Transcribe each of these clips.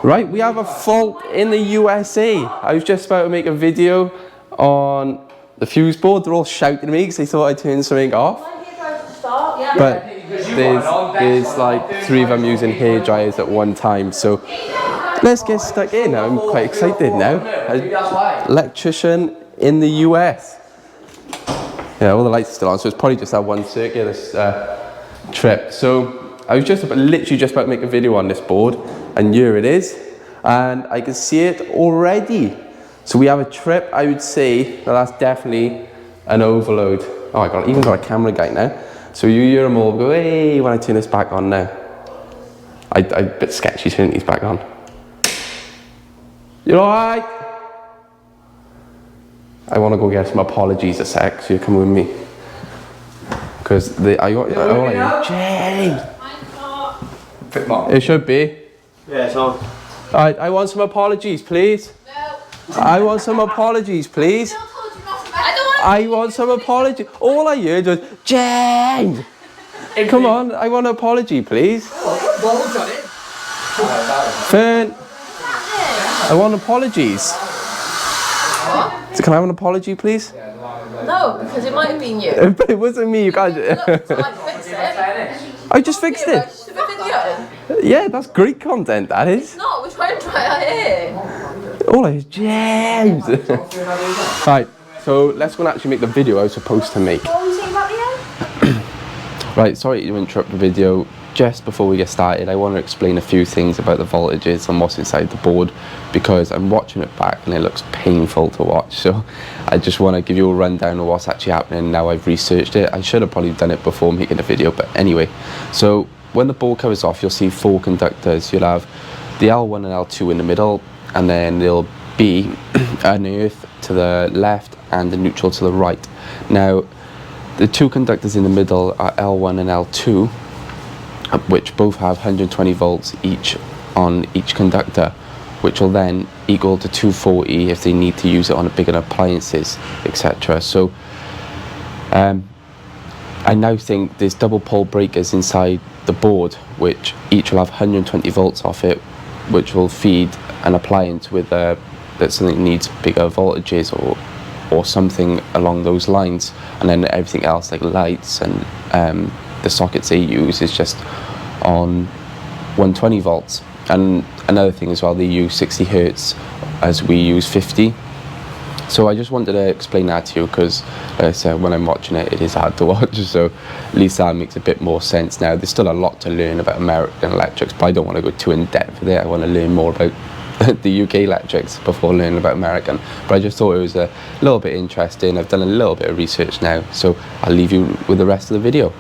Right, we have a fault in the USA. I was just about to make a video on the fuse board. They're all shouting at me because they thought I turned something off. But there's like 3 of them using hair dryers at one time. So let's get stuck in. I'm quite excited now. Electrician in the US. Yeah, all the lights are still on, so it's probably just that one circuit, this trip. So I was literally just about to make a video on this board, and here it is, and I can see it already. So we have a trip. I would say that's definitely an overload. Oh, I even got a camera guy now. So you hear them all go, hey, when I turn this back on now. I'm a bit sketchy turning these back on. You alright? I want to go get some apologies a sec, so you come with me. Because James! It should be. Yeah, it's on. Alright, I want some apologies, please. No. I want some apologies, please. I want some apologies. All I heard was, James! Come on, I want an apology, please. Fern, I want apologies. What? So can I have an apology, please? No, because it might have been you. It wasn't me, you can't. Look, so I fixed it. I just fixed it. Yeah, that's great content, that is. It's not, we're trying to try out here. All I hear is James. Right, so let's go and actually make the video I was supposed to make. What were you saying about the end? Right, sorry to interrupt the video. Just before we get started, I want to explain a few things about the voltages and what's inside the board, because I'm watching it back and it looks painful to watch. So I just want to give you a rundown of what's actually happening now I've researched it. I should have probably done it before making the video, but anyway. So when the board covers off, you'll see 4 conductors. You'll have the L1 and L2 in the middle, and then there'll be an earth to the left and the neutral to the right. Now, the 2 conductors in the middle are L1 and L2, which both have 120 volts each on each conductor, which will then equal to 240 if they need to use it on bigger appliances, etc. So I now think there's double pole breakers inside the board, which each will have 120 volts off it, which will feed an appliance with that something needs bigger voltages or something along those lines, and then everything else like lights and the sockets they use is just on 120 volts. And another thing as well, they use 60 hertz as we use 50. So I just wanted to explain that to you, because like I said, when I'm watching it, it is hard to watch, so at least that makes a bit more sense now. There's still a lot to learn about American electrics, but I don't want to go too in depth with it. I want to learn more about the UK electrics before learning about American, but I just thought it was a little bit interesting. I've done a little bit of research now, so I'll leave you with the rest of the video.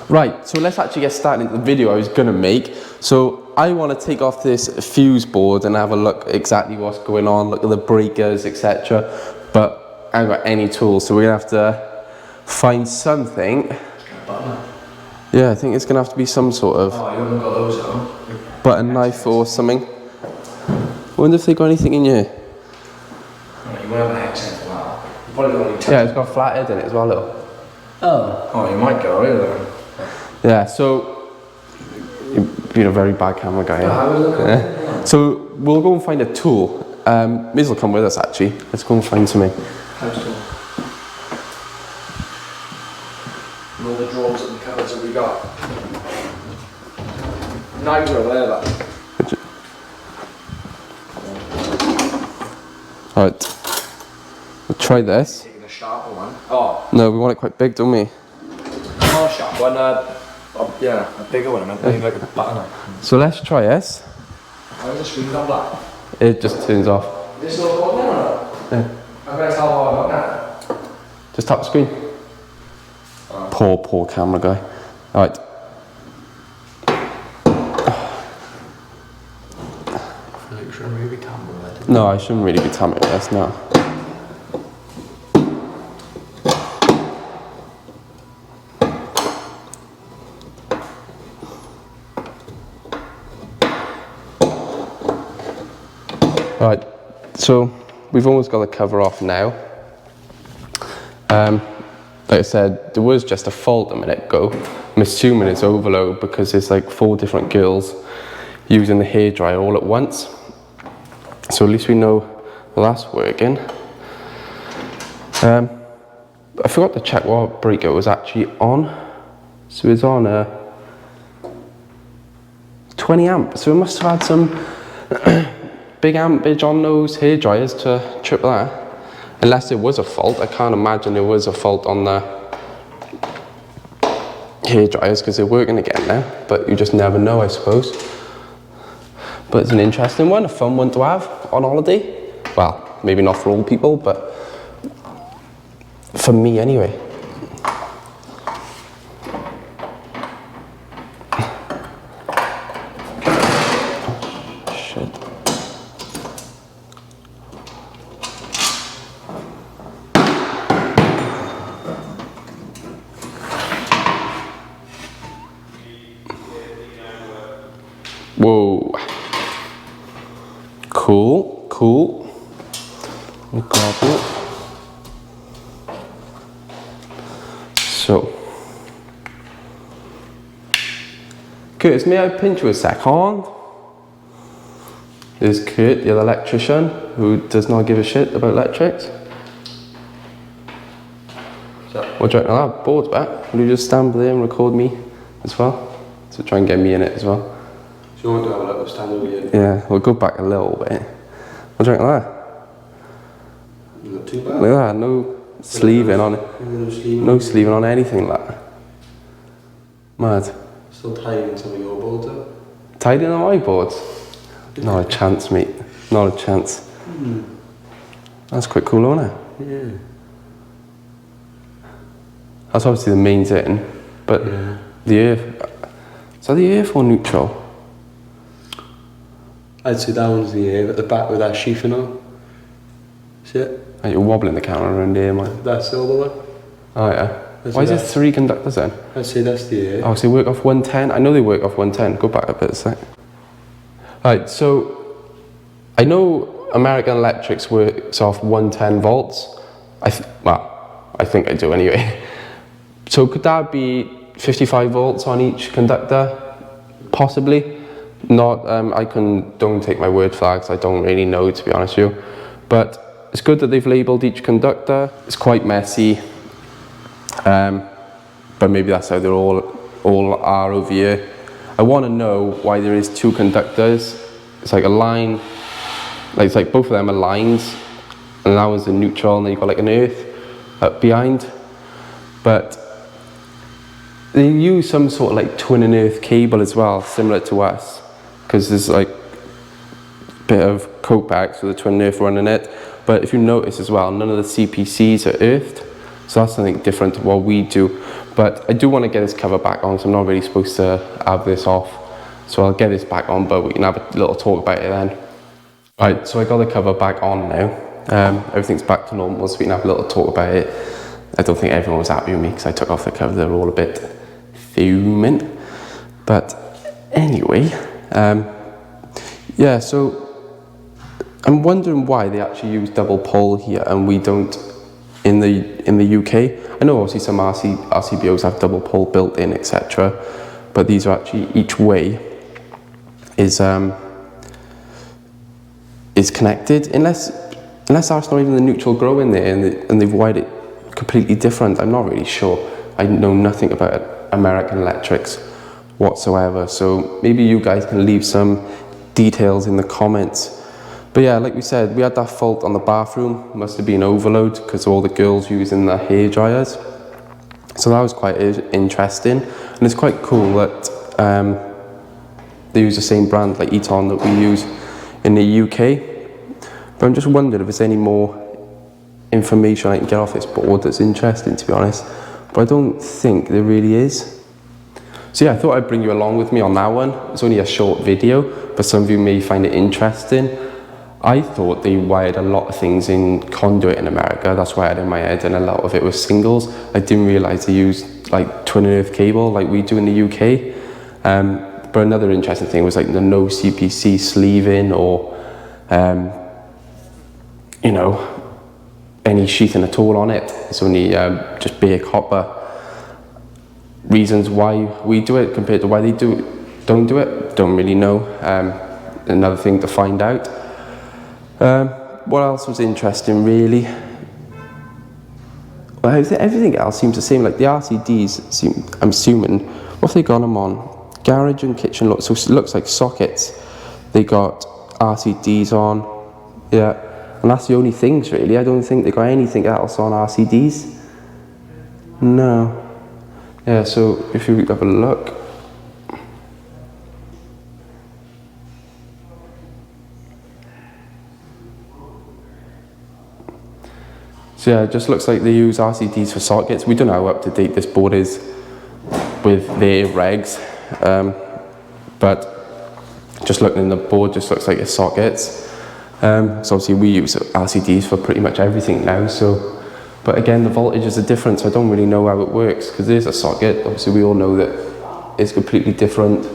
Right, so let's actually get started into the video I was going to make. So I want to take off this fuse board and have a look exactly what's going on, look at the breakers, etc. But I haven't got any tools, so we're going to have to find something. Yeah, I think it's going to have to be some sort of button knife or something. I wonder if they got anything in here. You won't have an accent for that. You probably don't need to. Yeah, it's got a flat head in it as well, little. Oh, you might go, really. Yeah, so you've been a very bad camera guy. Yeah. So we'll go and find a tool. May as well come with us actually. Let's go and find something. And all the drawers and cupboards that we got. Knives over there, that. Alright. We'll try this. Taking a sharper one. Oh. No, we want it quite big, don't we? Not a sharp one, yeah, a bigger one. I meant like a butter knife. So let's try this. Why is the screen gone black? It just turns off. Is this all gone then or not? Yeah. I'm going to tell how I look now. Just tap the screen. Poor camera guy. Alright. You shouldn't really be tampering with it. No, I shouldn't really be tampering with this, no. Right, so we've almost got the cover off now. Like I said, there was just a fault a minute ago. I'm assuming it's overload because there's like 4 different girls using the hairdryer all at once. So at least we know that's working. I forgot to check what breaker was actually on. So it's on a 20 amp. So it must have had some big ampage on those hairdryers to trip that. Unless there was a fault. I can't imagine there was a fault on the hairdryers because they're working again now. But you just never know, I suppose. But it's an interesting one, a fun one to have on holiday. Well, maybe not for all people, but for me anyway. Shit. Whoa. Cool, cool. We'll grab it. So, Curtis, may I pinch you a second? There's Kurt, the other electrician, who does not give a shit about electrics. What do you reckon of that? Board's back. Will you just stand there and record me as well? So try and get me in it as well. So you want to have a little stand over here? Yeah, we'll go back a little bit. What do you reckon of that? Not too bad. Look at that, no sleeving on it. No sleeving on anything like that. Mad. Still tying some of your boards up. Tied in on my boards? Not a chance, mate. Not a chance. That's quite cool, isn't it? Yeah. That's obviously the mains in, but the earth. Is that the earth or neutral? I'd say that one's the air at the back with that sheathing on. See it? Oh, you're wobbling the camera around here, man. That's the other one. Oh yeah. That's Why is there that. 3 conductors then? I'd say that's the air. Oh, so they work off 110? I know they work off 110. Go back a bit a sec. Right, so I know American Electrics works off 110 volts. I think I do anyway. So could that be 55 volts on each conductor? Possibly. Not, don't take my word for that because I don't really know, to be honest with you. But it's good that they've labelled each conductor. It's quite messy. But maybe that's how they're all are over here. I want to know why there is 2 conductors. It's like a line, like it's like both of them are lines, and that one's the neutral, and then you've got like an earth up behind. But they use some sort of like twin and earth cable as well, similar to us, because there's like a bit of coax with the twin and earth running it. But if you notice as well, none of the CPCs are earthed. So that's something different to what we do. But I do want to get this cover back on, so I'm not really supposed to have this off. So I'll get this back on, but we can have a little talk about it then. Right, so I got the cover back on now. Everything's back to normal, so we can have a little talk about it. I don't think everyone was happy with me because I took off the cover. They were all a bit fuming. But anyway, yeah, so I'm wondering why they actually use double pole here and we don't in the UK. I know obviously some RCBOs have double pole built in, etc. But these are actually each way is connected, unless that's not even the neutral grow in there and they've wired it completely different. I'm not really sure. I know nothing about American Electrics whatsoever, so maybe you guys can leave some details in the comments. But yeah, like we said, we had that fault on the bathroom. Must have been overload because all the girls using the hair dryers. So that was quite interesting, and it's quite cool that they use the same brand like Eton that we use in the UK. But I'm just wondering if there's any more information I can get off this board that's interesting, to be honest. But I don't think there really is. So yeah, I thought I'd bring you along with me on that one. It's only a short video, but some of you may find it interesting. I thought they wired a lot of things in conduit in America. That's why I had it in my head, and a lot of it was singles. I didn't realise they used like twin and earth cable like we do in the UK. But another interesting thing was like the no CPC sleeving or you know, any sheathing at all on it. It's only just bare copper. Reasons why we do it compared to why they do don't do it, don't really know. Another thing to find out. What else was interesting really? Well, everything else seems the same. Like the RCDs seem, I'm assuming, what have they got them on? Garage and kitchen, so it looks like sockets. They got RCDs on, yeah, and that's the only things really. I don't think they got anything else on RCDs. No. Yeah, so if you have a look. So yeah, it just looks like they use RCDs for sockets. We don't know how up to date this board is with their regs, but just looking in the board, just looks like it's sockets. So obviously we use RCDs for pretty much everything now. So, but again, the voltages are different, so I don't really know how it works because there's a socket. Obviously, we all know that it's completely different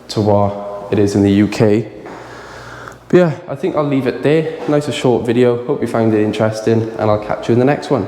to what it is in the UK. But yeah, I think I'll leave it there. Nice a short video. Hope you found it interesting, and I'll catch you in the next one.